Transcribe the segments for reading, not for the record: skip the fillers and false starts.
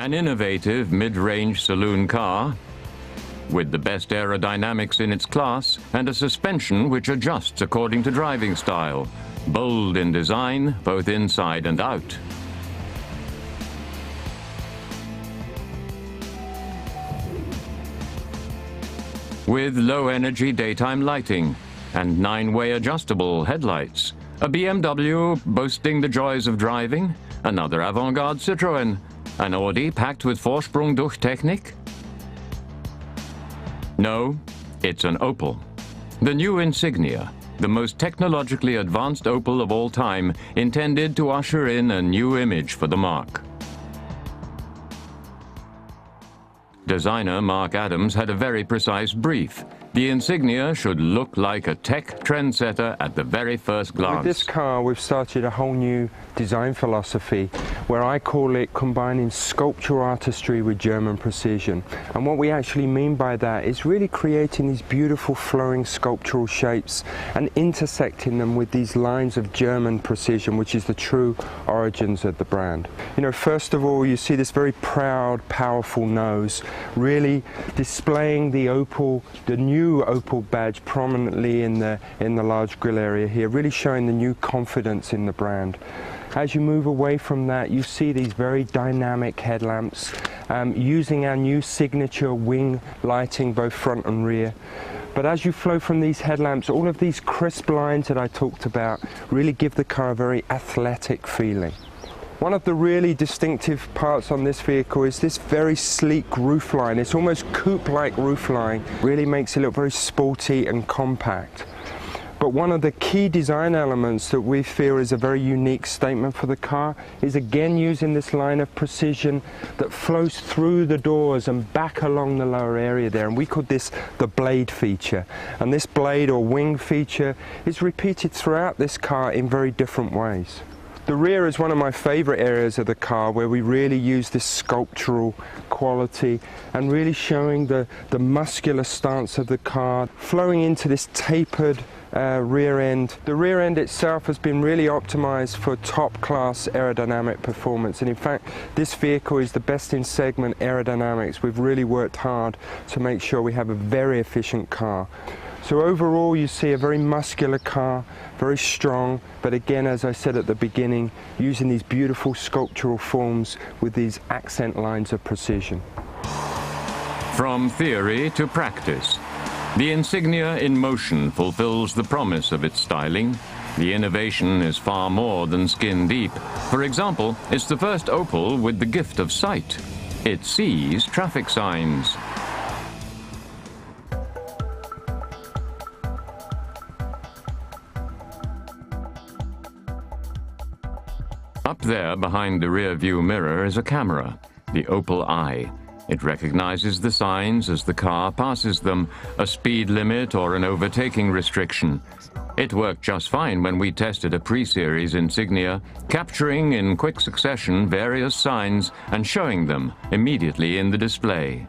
An innovative mid-range saloon car with the best aerodynamics in its class and a suspension which adjusts according to driving style. Bold in design, both inside and out. With low-energy daytime lighting and 9-way adjustable headlights. A BMW boasting the joys of driving, another avant-garde Citroën, an Audi packed with Vorsprung durch Technik. No, it's an Opel. The new Insignia, the most technologically advanced Opel of all time, intended to usher in a new image for the marque. Designer Mark Adams had a very precise brief. The Insignia should look like a tech trendsetter at the very first glance. With this car, we've started a whole new design philosophy where I call it combining sculptural artistry with German precision. And what we actually mean by that is really creating these beautiful flowing sculptural shapes and intersecting them with these lines of German precision, which is the true origins of the brand. You know, first of all, you see this very proud, powerful nose, really displaying the Opel, the new Opel badge prominently in the large grille area here, really showing the new confidence in the brand. As you move away from that, you see these very dynamic headlamps, using our new signature wing lighting, both front and rear. But as you flow from these headlamps, all of these crisp lines that I talked about really give the car a very athletic feeling. One of the really distinctive parts on this vehicle is this very sleek roofline. It's almost coupe-like roofline. Really makes it look very sporty and compact. But one of the key design elements that we feel is a very unique statement for the car is again using this line of precision that flows through the doors and back along the lower area there. And we call this the blade feature. And this blade or wing feature is repeated throughout this car in very different ways. The rear is one of my favorite areas of the car where we really use this sculptural quality and really showing the muscular stance of the car, flowing into this tapered rear end. The rear end itself has been really optimized for top-class aerodynamic performance, and in fact this vehicle is the best in segment aerodynamics. We've really worked hard to make sure we have a very efficient car. So overall you see a very muscular car, very strong, but again, as I said at the beginning, using these beautiful sculptural forms with these accent lines of precision. From theory to practice, the Insignia in motion fulfills the promise of its styling. The innovation is far more than skin deep. For example, it's the first Opel with the gift of sight. It sees traffic signs. Up there behind the rear view mirror is a camera, the Opel Eye. It recognizes the signs as the car passes them, a speed limit or an overtaking restriction. It worked just fine when we tested a pre-series Insignia, capturing in quick succession various signs and showing them immediately in the display.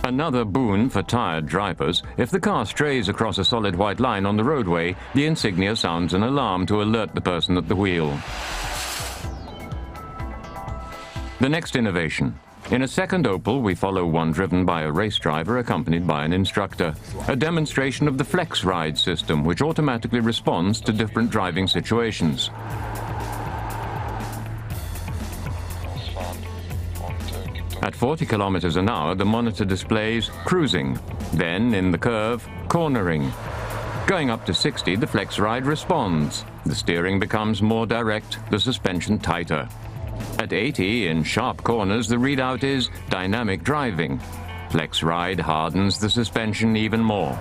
Another boon for tired drivers: if the car strays across a solid white line on the roadway, the Insignia sounds an alarm to alert the person at the wheel. The next innovation. In a second Opel, we follow one driven by a race driver accompanied by an instructor. A demonstration of the Flex Ride system, which automatically responds to different driving situations. At 40 kilometers an hour, the monitor displays cruising. Then, in the curve, cornering. Going up to 60, the Flex Ride responds. The steering becomes more direct, the suspension tighter. At 80, in sharp corners, the readout is dynamic driving. Flex Ride hardens the suspension even more.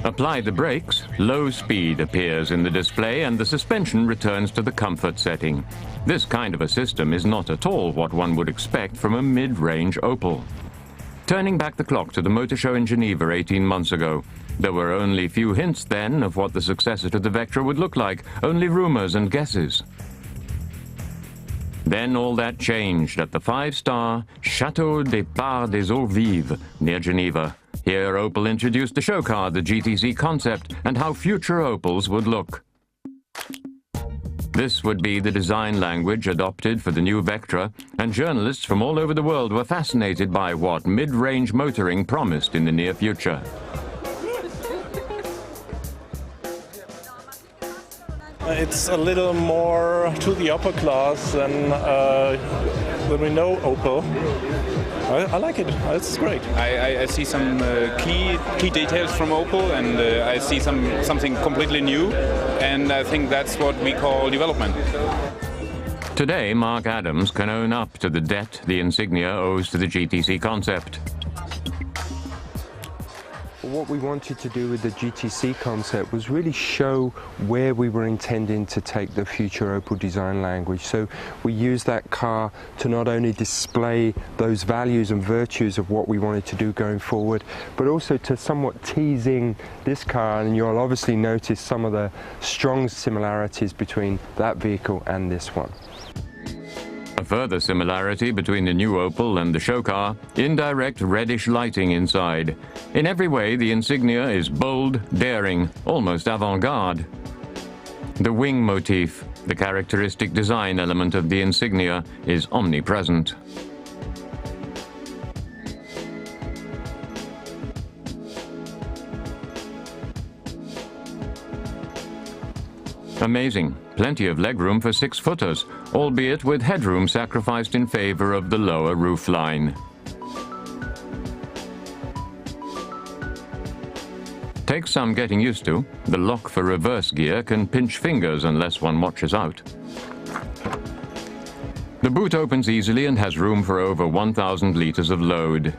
Apply the brakes, low speed appears in the display and the suspension returns to the comfort setting. This kind of a system is not at all what one would expect from a mid-range Opel. Turning back the clock to the motor show in Geneva 18 months ago, there were only few hints then of what the successor to the Vectra would look like, only rumors and guesses. Then all that changed at the 5-star Château des Parts des Eaux Vives near Geneva. Here Opel introduced the show car, the GTC concept, and how future Opels would look. This would be the design language adopted for the new Vectra, and journalists from all over the world were fascinated by what mid-range motoring promised in the near future. It's a little more to the upper class than we know Opel. I like it. It's great. I see some key details from Opel, and I see something completely new, and I think that's what we call development. Today, Mark Adams can own up to the debt the Insignia owes to the GTC concept. What we wanted to do with the GTC concept was really show where we were intending to take the future Opel design language. So we used that car to not only display those values and virtues of what we wanted to do going forward, but also to somewhat teasing this car, and you'll obviously notice some of the strong similarities between that vehicle and this one. A further similarity between the new Opel and the show car, indirect reddish lighting inside. In every way, the Insignia is bold, daring, almost avant-garde. The wing motif, the characteristic design element of the Insignia, is omnipresent. Amazing. Plenty of legroom for 6-footers, albeit with headroom sacrificed in favor of the lower roofline. Takes some getting used to. The lock for reverse gear can pinch fingers unless one watches out. The boot opens easily and has room for over 1,000 liters of load.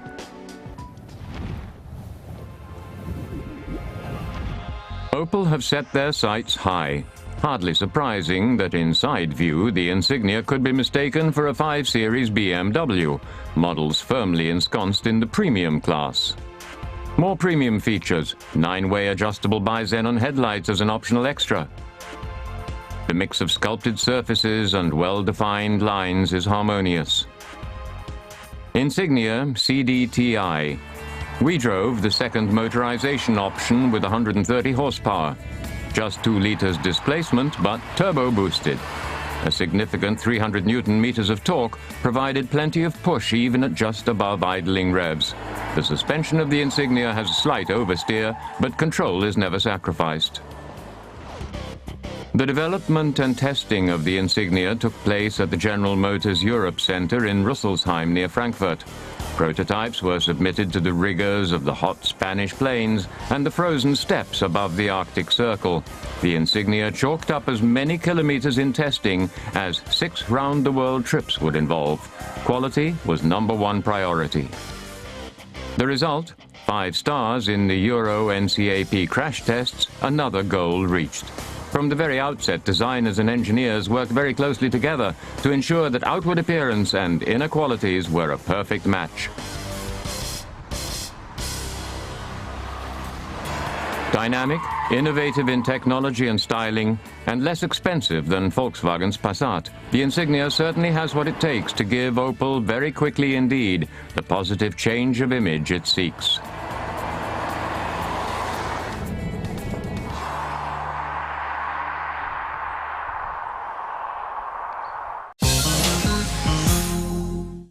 Opel have set their sights high. Hardly surprising that in side view the Insignia could be mistaken for a 5 Series BMW, models firmly ensconced in the premium class. More premium features, 9-way adjustable bi-xenon headlights as an optional extra. The mix of sculpted surfaces and well-defined lines is harmonious. Insignia CDTI. We drove the second motorization option with 130 horsepower. Just 2 liters displacement, but turbo boosted. A significant 300 Newton meters of torque provided plenty of push even at just above idling revs. The suspension of the Insignia has a slight oversteer, but control is never sacrificed. The development and testing of the Insignia took place at the General Motors Europe Center in Rüsselsheim near Frankfurt. Prototypes were submitted to the rigors of the hot Spanish plains and the frozen steppes above the Arctic Circle. The Insignia chalked up as many kilometers in testing as 6 round-the-world trips would involve. Quality was #1 priority. The result? 5 stars in the Euro NCAP crash tests, another goal reached. From the very outset, designers and engineers worked very closely together to ensure that outward appearance and inner qualities were a perfect match. Dynamic, innovative in technology and styling, and less expensive than Volkswagen's Passat, the Insignia certainly has what it takes to give Opel very quickly indeed the positive change of image it seeks.